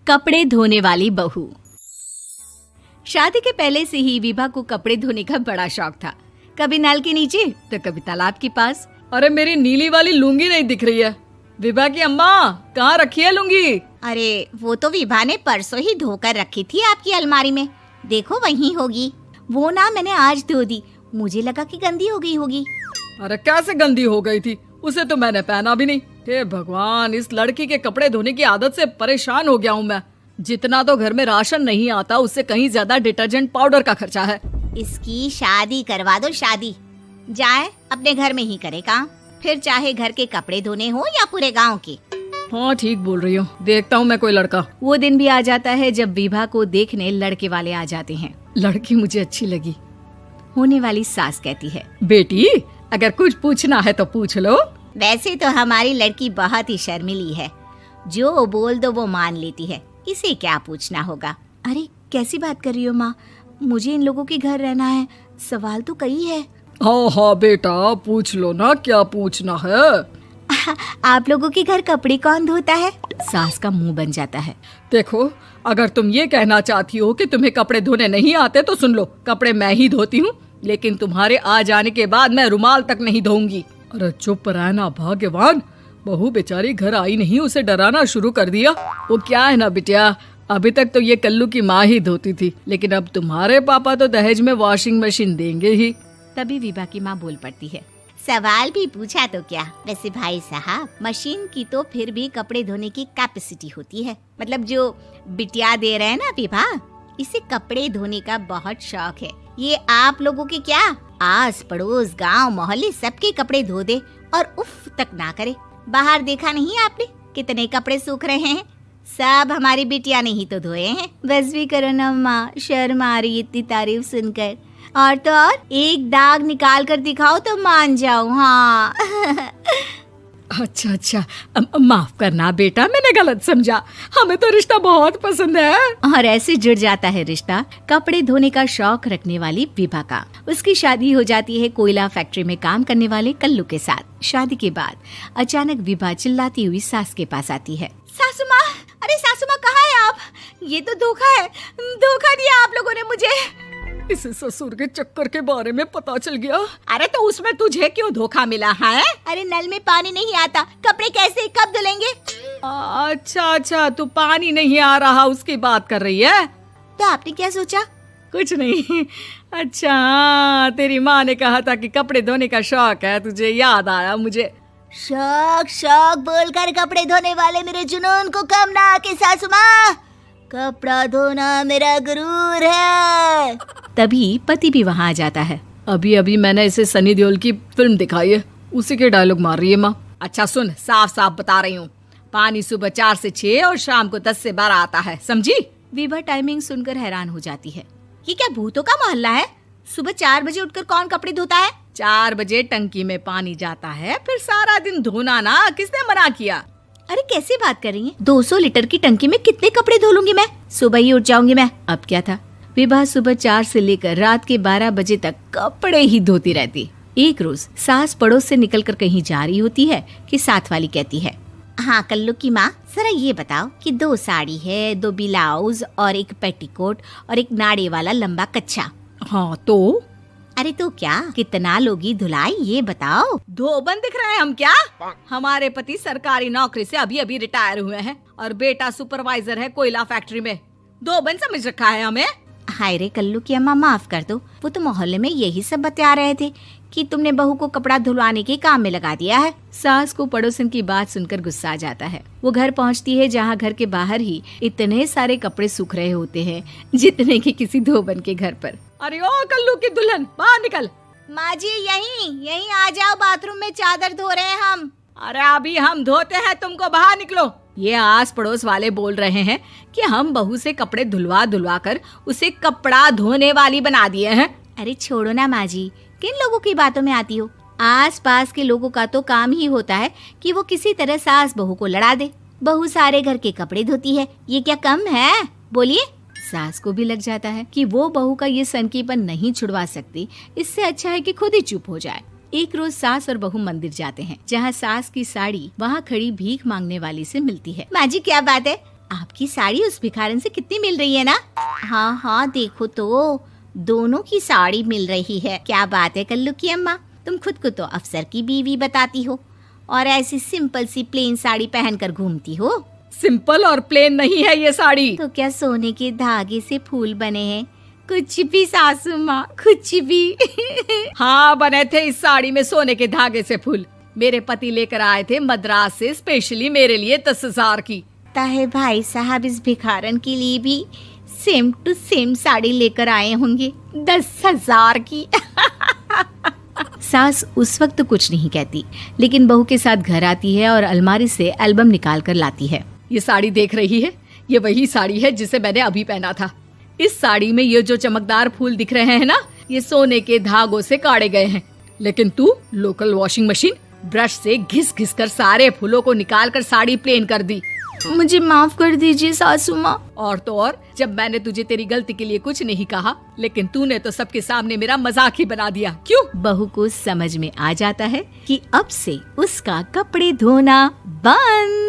कपड़े धोने वाली बहू। शादी के पहले से ही विभा को कपड़े धोने का बड़ा शौक था। कभी नल के नीचे तो कभी तालाब के पास। अरे मेरी नीली वाली लुंगी नहीं दिख रही है। विभा की अम्मा, कहाँ रखी है लुंगी? अरे वो तो विभा ने परसों ही धोकर रखी थी आपकी अलमारी में, देखो वहीं होगी। वो ना मैंने आज धो दी, मुझे लगा कि गंदी हो गई होगी। अरे कैसे गंदी हो गई थी? उसे तो मैंने पहना भी नहीं। हे भगवान, इस लड़की के कपड़े धोने की आदत से परेशान हो गया हूँ मैं। जितना तो घर में राशन नहीं आता, उससे कहीं ज्यादा डिटर्जेंट पाउडर का खर्चा है। इसकी शादी करवा दो, शादी जाए अपने घर में ही करे काम, फिर चाहे घर के कपड़े धोने हो या पूरे गांव के। हाँ ठीक बोल रही हूँ, देखता हूँ मैं कोई लड़का। वो दिन भी आ जाता है जब विभा को देखने लड़के वाले आ जाते हैं। लड़की मुझे अच्छी लगी। होने वाली सास कहती है, बेटी अगर कुछ पूछना है तो पूछ लो। वैसे तो हमारी लड़की बहुत ही शर्मीली है, जो बोल दो वो मान लेती है, इसे क्या पूछना होगा। अरे कैसी बात कर रही हो माँ, मुझे इन लोगों के घर रहना है, सवाल तो कई है। हाँ हाँ बेटा, पूछ लो ना, क्या पूछना है। आप लोगों के घर कपड़े कौन धोता है? सास का मुंह बन जाता है। देखो, अगर तुम ये कहना चाहती हो कि तुम्हें कपड़े धोने नहीं आते तो सुन लो, कपड़े मैं ही धोती हूँ, लेकिन तुम्हारे आ जाने के बाद मैं रुमाल तक नहीं धोऊंगी। अरे चुप रहना भाग्यवान, बहू बेचारी घर आई नहीं, उसे डराना शुरू कर दिया। वो क्या है ना बिटिया, अभी तक तो ये कल्लू की माँ ही धोती थी, लेकिन अब तुम्हारे पापा तो दहेज में वॉशिंग मशीन देंगे ही। तभी विभा की माँ बोल पड़ती है, सवाल भी पूछा तो क्या। वैसे भाई साहब, मशीन की तो फिर भी कपड़े धोने की कैपेसिटी होती है। मतलब जो बिटिया दे रहे हैं ना विभा, इसे कपड़े धोने का बहुत शौक है। ये आप लोगों के क्या, आस पड़ोस गांव मोहल्ले सबके कपड़े धो दे और उफ तक ना करे। बाहर देखा नहीं आपने कितने कपड़े सूख रहे हैं? सब हमारी बिटिया ने ही तो धोए हैं। बस भी करो ना माँ, शर्म आ रही इतनी तारीफ सुनकर। और तो और एक दाग निकाल कर दिखाओ तो मान जाऊं। हाँ अच्छा, माफ करना बेटा, मैंने गलत समझा। हमें तो रिश्ता बहुत पसंद है। और ऐसे जुड़ जाता है रिश्ता कपड़े धोने का शौक रखने वाली विभा का। उसकी शादी हो जाती है कोयला फैक्ट्री में काम करने वाले कल्लू के साथ। शादी के बाद अचानक विभा चिल्लाती हुई सास के पास आती है। सासू माँ, अरे सासू माँ कहाँ है आप? ये तो धोखा है, धोखा दिया आप लोगों ने मुझे। इसे ससुर के चक्कर के बारे में पता चल गया। अरे तो उसमें तुझे क्यों धोखा मिला है? अरे नल में पानी नहीं आता, कपड़े कैसे कब धुलेंगे? अच्छा, तू पानी नहीं आ रहा उसकी बात कर रही है। तो आपने क्या सोचा? कुछ नहीं। अच्छा, तेरी माँ ने कहा था कि कपड़े धोने का शौक है तुझे, याद आया मुझे। शौक बोलकर कपड़े धोने वाले मेरे जुनून को कम ना आके सासू माँ, कपड़ा धोना मेरा गुरूर है। तभी पति भी वहाँ आ जाता है। अभी मैंने इसे सनी देओल की फिल्म दिखाई है, उसी के डायलॉग मार रही है माँ। अच्छा सुन, साफ साफ बता रही हूँ, पानी सुबह 4 से 6 और शाम को 10 से 12 आता है, समझी? विभा टाइमिंग सुनकर हैरान हो जाती है। ये क्या भूतों का मोहल्ला है? सुबह 4 बजे उठकर कौन कपड़े धोता है? 4 बजे टंकी में पानी जाता है, फिर सारा दिन धोना ना, किसने मना किया? अरे कैसी बात कर रही हैं? 200 लीटर की टंकी में कितने कपड़े धो लूंगी मैं? सुबह ही उठ जाऊंगी मैं। अब क्या था, विभा सुबह 4 से लेकर रात के 12 बजे तक कपड़े ही धोती रहती। एक रोज सास पड़ोस से निकलकर कहीं जा रही होती है कि साथ वाली कहती है, हाँ कल्लू की माँ, जरा ये बताओ कि 2 साड़ी है, 2 ब्लाउज और एक पेटीकोट और एक नाड़े वाला लंबा कच्छा। हाँ तो? अरे तो क्या, कितना लोगी धुलाई ये बताओ। धोबन दिख रहे हैं हम क्या? हमारे पति सरकारी नौकरी से अभी रिटायर हुए हैं और बेटा सुपरवाइजर है कोयला फैक्ट्री में। धोबन समझ रखा है हमें? हाय रे कल्लू की अम्मा, माफ कर दो, वो तो मोहल्ले में यही सब बता रहे थे कि तुमने बहू को कपड़ा धुलवाने के काम में लगा दिया है। सास को पड़ोसन की बात सुनकर गुस्सा आ जाता है। वो घर पहुंचती है जहां घर के बाहर ही इतने सारे कपड़े सूख रहे होते हैं जितने कि किसी धोबन के घर पर। अरे ओ कल्लू की दुल्हन, बाहर निकल। माँ जी यहीं आ जाओ, बाथरूम में चादर धो रहे हैं हम। अरे अभी हम धोते हैं, तुमको बाहर निकलो। ये आस पड़ोस वाले बोल रहे हैं कि हम बहू से कपड़े धुलवा कर उसे कपड़ा धोने वाली बना दिए हैं। अरे छोड़ो ना माँ जी, किन लोगों की बातों में आती हो? आस पास के लोगों का तो काम ही होता है कि वो किसी तरह सास बहू को लड़ा दे। बहू सारे घर के कपड़े धोती है, ये क्या कम है? बोलिए। सास को भी लग जाता है कि वो बहू का ये सनकीपन नहीं छुड़वा सकती, इससे अच्छा है कि खुद ही चुप हो जाए। एक रोज सास और बहू मंदिर जाते हैं, जहाँ सास की साड़ी वहाँ खड़ी भीख मांगने वाली से मिलती है। माँ जी क्या बात है, आपकी साड़ी उस भिखारन से कितनी मिल रही है ना? हाँ हाँ, देखो तो दोनों की साड़ी मिल रही है। क्या बात है कल्लू की अम्मा, तुम खुद को तो अफसर की बीवी बताती हो और ऐसी सिंपल सी प्लेन साड़ी पहनकर घूमती हो। सिंपल और प्लेन नहीं है ये साड़ी। तो क्या सोने के धागे से फूल बने हैं? कुछ भी सासू माँ, कुछ भी। हाँ, बने थे इस साड़ी में सोने के धागे से फूल। मेरे पति लेकर आए थे मद्रास से स्पेशली मेरे लिए 10,000 की। ताहे भाई साहब इस भिखारन के लिए भी सेम टू सेम साड़ी लेकर आए होंगे 10,000 की। सास उस वक्त तो कुछ नहीं कहती, लेकिन बहू के साथ घर आती है और अलमारी से एल्बम निकाल कर लाती है। ये साड़ी देख रही है, ये वही साड़ी है जिसे मैंने अभी पहना था। इस साड़ी में ये जो चमकदार फूल दिख रहे हैं ना, ये सोने के धागों से काढ़े गए हैं। लेकिन तू लोकल वॉशिंग मशीन ब्रश से घिस घिस कर सारे फूलों को निकाल कर साड़ी प्लेन कर दी। मुझे माफ कर दीजिए सासू माँ। और तो और, जब मैंने तुझे तेरी गलती के लिए कुछ नहीं कहा, लेकिन तूने तो सबके सामने मेरा मजाक ही बना दिया। क्यों? बहू को समझ में आ जाता है कि अब से उसका कपड़े धोना बंद।